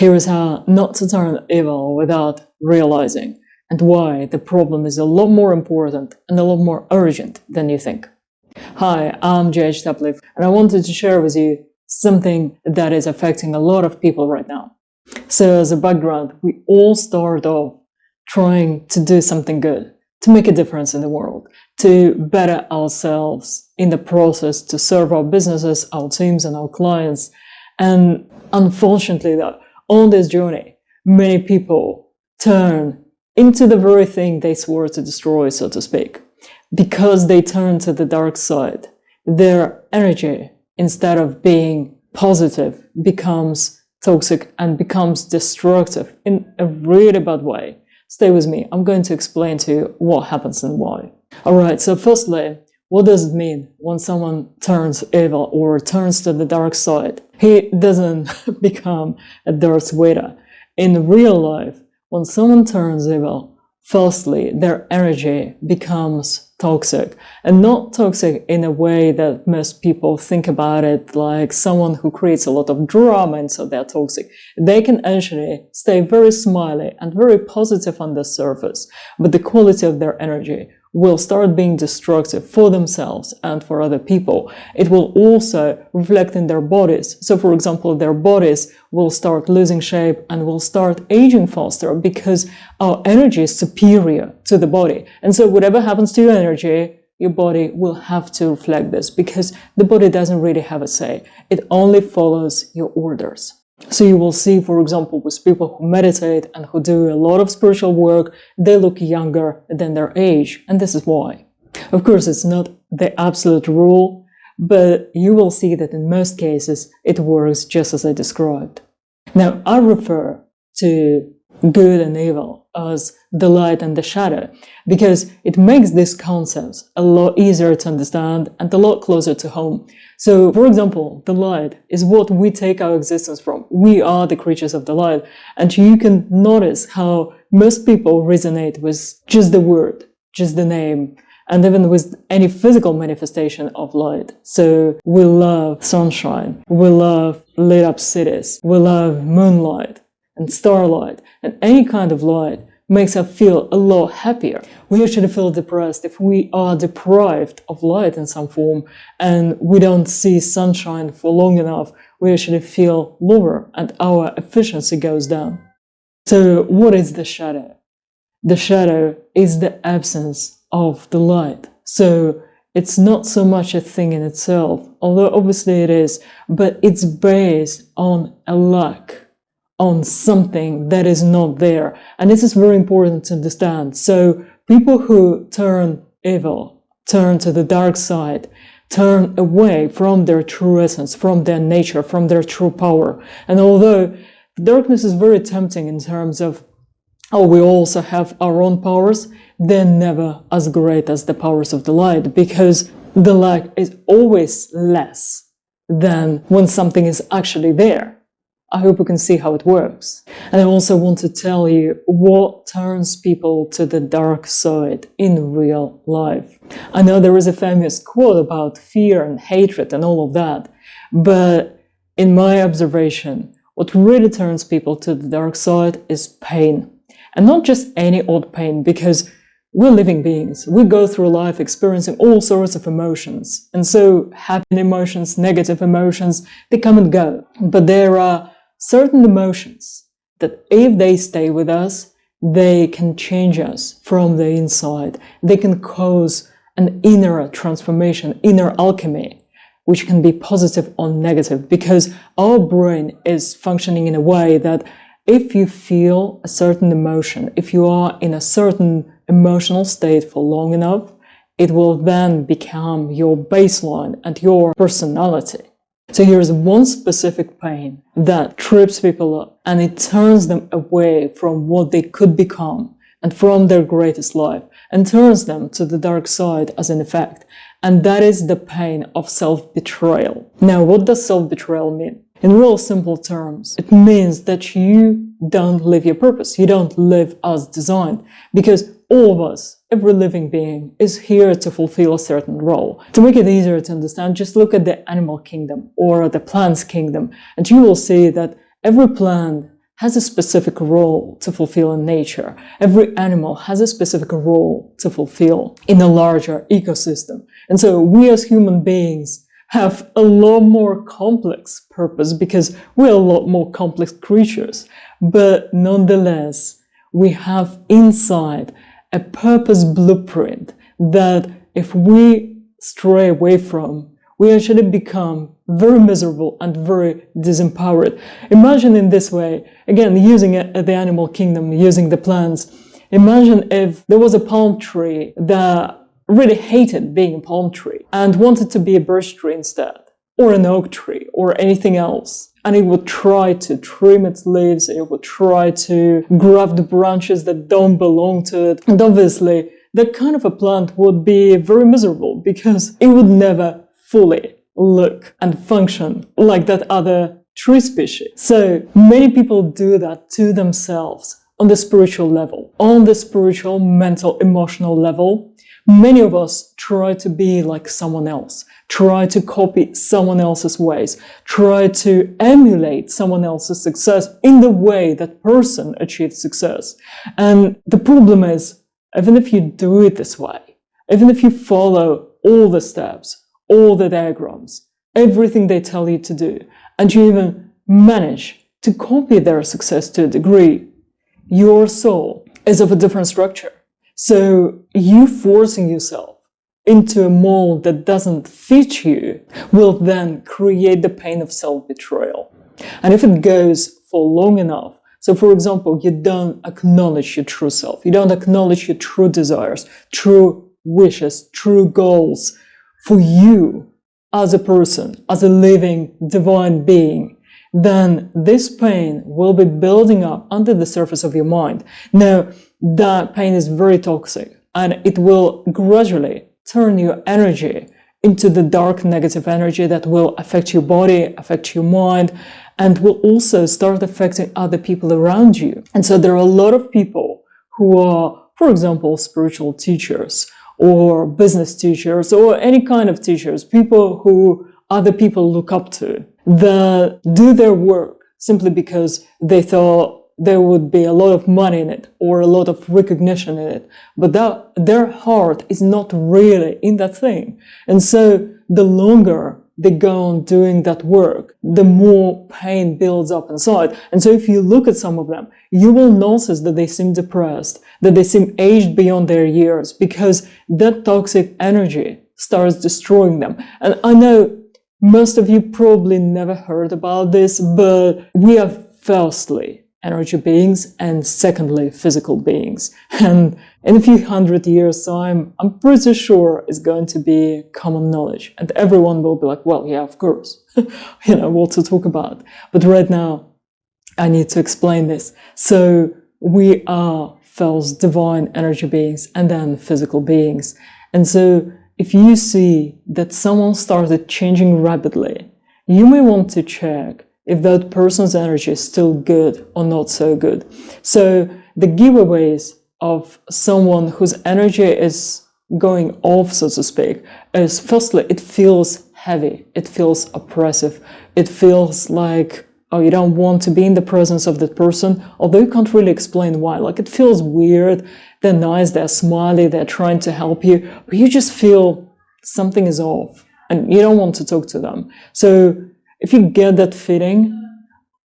Here is how not to turn evil without realizing, and why the problem is a lot more important and a lot more urgent than you think. Hi, I'm JH Taplif, and I wanted to share with you something that is affecting a lot of people right now. So as a background, we all start off trying to do something good, to make a difference in the world, to better ourselves in the process, to serve our businesses, our teams, and our clients. And unfortunately, on this journey, many people turn into the very thing they swore to destroy, so to speak. Because they turn to the dark side, their energy, instead of being positive, becomes toxic and becomes destructive in a really bad way. Stay with me. I'm going to explain to you what happens and why. All right, so firstly, what does it mean when someone turns evil or turns to the dark side? He doesn't become a Darth Vader. In real life, when someone turns evil, firstly, their energy becomes toxic, and not toxic in a way that most people think about it, like someone who creates a lot of drama and so they're toxic. They can actually stay very smiley and very positive on the surface, but the quality of their energy will start being destructive for themselves and for other people. It will also reflect in their bodies. So for example, their bodies will start losing shape and will start aging faster because our energy is superior to the body. And so whatever happens to your energy, your body will have to reflect this because the body doesn't really have a say. It only follows your orders. So you will see, for example, with people who meditate and who do a lot of spiritual work, they look younger than their age. And this is why. Of course, it's not the absolute rule, but you will see that in most cases, it works just as I described. Now, I refer to good and evil as the light and the shadow, because it makes these concepts a lot easier to understand and a lot closer to home. So, for example, the light is what we take our existence from. We are the creatures of the light. And you can notice how most people resonate with just the word, just the name, and even with any physical manifestation of light. So we love sunshine, we love lit up cities, we love moonlight and starlight, and any kind of light makes us feel a lot happier. We actually feel depressed if we are deprived of light in some form and we don't see sunshine for long enough. We actually feel lower and our efficiency goes down. So what is the shadow? The shadow is the absence of the light. So it's not so much a thing in itself, although obviously it is, but it's based on a lack, on something that is not there. And this is very important to understand. So people who turn evil, turn to the dark side, turn away from their true essence, from their nature, from their true power. And although darkness is very tempting in terms of, oh, we also have our own powers, they're never as great as the powers of the light, because the light is always less than when something is actually there. I hope you can see how it works. And I also want to tell you what turns people to the dark side in real life. I know there is a famous quote about fear and hatred and all of that, but in my observation, what really turns people to the dark side is pain. And not just any old pain, because we're living beings. We go through life experiencing all sorts of emotions. And so happy emotions, negative emotions, they come and go. But there are certain emotions that if they stay with us, they can change us from the inside. They can cause an inner transformation, inner alchemy, which can be positive or negative, because our brain is functioning in a way that if you feel a certain emotion, if you are in a certain emotional state for long enough, it will then become your baseline and your personality. So here's one specific pain that trips people up and it turns them away from what they could become and from their greatest life and turns them to the dark side as an effect. And that is the pain of self-betrayal. Now, what does self-betrayal mean? In real simple terms, it means that you don't live your purpose. You don't live as designed, because all of us, every living being, is here to fulfill a certain role. To make it easier to understand, just look at the animal kingdom or the plants kingdom, and you will see that every plant has a specific role to fulfill in nature. Every animal has a specific role to fulfill in a larger ecosystem. And so we as human beings have a lot more complex purpose because we're a lot more complex creatures. But nonetheless, we have inside a purpose blueprint that if we stray away from, we actually become very miserable and very disempowered. Imagine in this way, again, using the animal kingdom, using the plants. Imagine if there was a palm tree that really hated being a palm tree and wanted to be a birch tree instead, or an oak tree, or anything else. And it would try to trim its leaves, it would try to grab the branches that don't belong to it. And obviously, that kind of a plant would be very miserable because it would never fully look and function like that other tree species. So many people do that to themselves on the spiritual level, on the spiritual, mental, emotional level. Many of us try to be like someone else, try to copy someone else's ways, try to emulate someone else's success in the way that person achieved success. And the problem is, even if you do it this way, even if you follow all the steps, all the diagrams, everything they tell you to do, and you even manage to copy their success to a degree, your soul is of a different structure. So you forcing yourself into a mold that doesn't fit you will then create the pain of self-betrayal. And if it goes for long enough, so for example, you don't acknowledge your true self, you don't acknowledge your true desires, true wishes, true goals for you as a person, as a living divine being, then this pain will be building up under the surface of your mind. Now, that pain is very toxic and it will gradually turn your energy into the dark negative energy that will affect your body, affect your mind, and will also start affecting other people around you. And so there are a lot of people who are, for example, spiritual teachers or business teachers or any kind of teachers, people who other people look up to, that do their work simply because they thought there would be a lot of money in it or a lot of recognition in it, but that their heart is not really in that thing. And so the longer they go on doing that work, the more pain builds up inside. And so if you look at some of them, you will notice that they seem depressed, that they seem aged beyond their years, because that toxic energy starts destroying them. And I know most of you probably never heard about this, but we are firstly energy beings and secondly physical beings. And in a few hundred years time, I'm pretty sure it's going to be common knowledge and everyone will be like, well, yeah, of course, you know what to talk about. But right now I need to explain this. So we are first divine energy beings and then physical beings. And so if you see that someone started changing rapidly, you may want to check if that person's energy is still good or not so good. So the giveaways of someone whose energy is going off, so to speak, is firstly, it feels heavy, it feels oppressive, it feels like, oh, you don't want to be in the presence of that person, although you can't really explain why. Like, it feels weird, they're nice, they're smiley, they're trying to help you, but you just feel something is off and you don't want to talk to them. So if you get that feeling,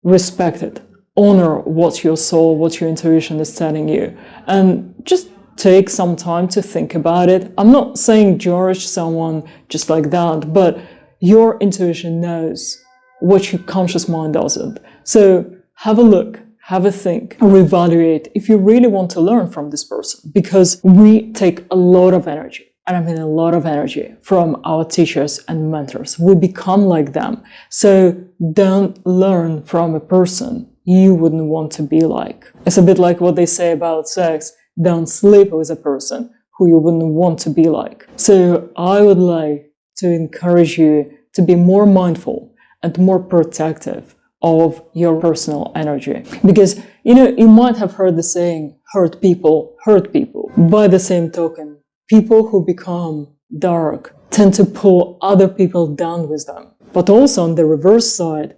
respect it. Honor what your soul, what your intuition is telling you. And just take some time to think about it. I'm not saying judge someone just like that, but your intuition knows what your conscious mind doesn't. So have a look, have a think, reevaluate if you really want to learn from this person. Because we take a lot of energy. And I mean a lot of energy from our teachers and mentors. We become like them. So don't learn from a person you wouldn't want to be like. It's a bit like what they say about sex. Don't sleep with a person who you wouldn't want to be like. So I would like to encourage you to be more mindful and more protective of your personal energy. Because, you know, you might have heard the saying, hurt people hurt people. By the same token, people who become dark tend to pull other people down with them. But also on the reverse side,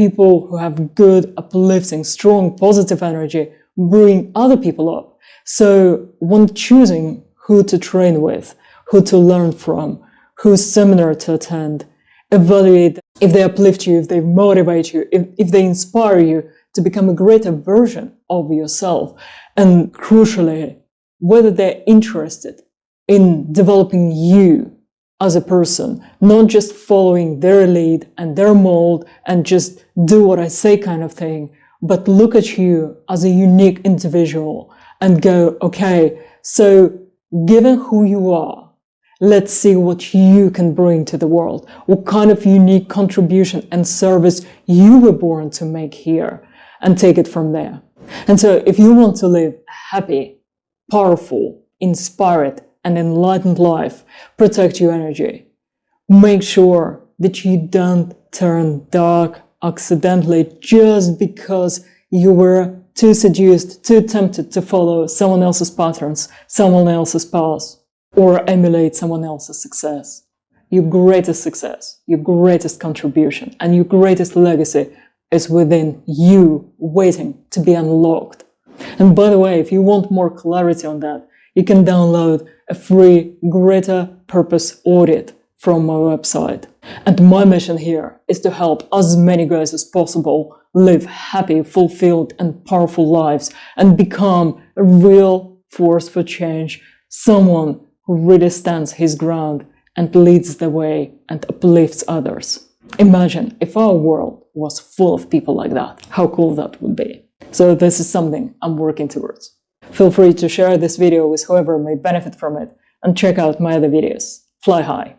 people who have good, uplifting, strong, positive energy bring other people up. So when choosing who to train with, who to learn from, whose seminar to attend, evaluate if they uplift you, if they motivate you, if they inspire you to become a greater version of yourself. And crucially, whether they're interested in developing you as a person, not just following their lead and their mold and just do what I say kind of thing, but look at you as a unique individual and go, okay, so given who you are, let's see what you can bring to the world, what kind of unique contribution and service you were born to make here, and take it from there. And so if you want to live a happy, powerful, inspired, and enlightened life, protect your energy. Make sure that you don't turn dark accidentally just because you were too seduced, too tempted to follow someone else's patterns, someone else's paths, or emulate someone else's success. Your greatest success, your greatest contribution, and your greatest legacy is within you, waiting to be unlocked. And by the way, if you want more clarity on that, you can download a free Greater Purpose Audit from my website. And my mission here is to help as many guys as possible live happy, fulfilled, and powerful lives and become a real force for change, someone who really stands his ground and leads the way and uplifts others. Imagine if our world was full of people like that, how cool that would be. So this is something I'm working towards. Feel free to share this video with whoever may benefit from it and check out my other videos. Fly high.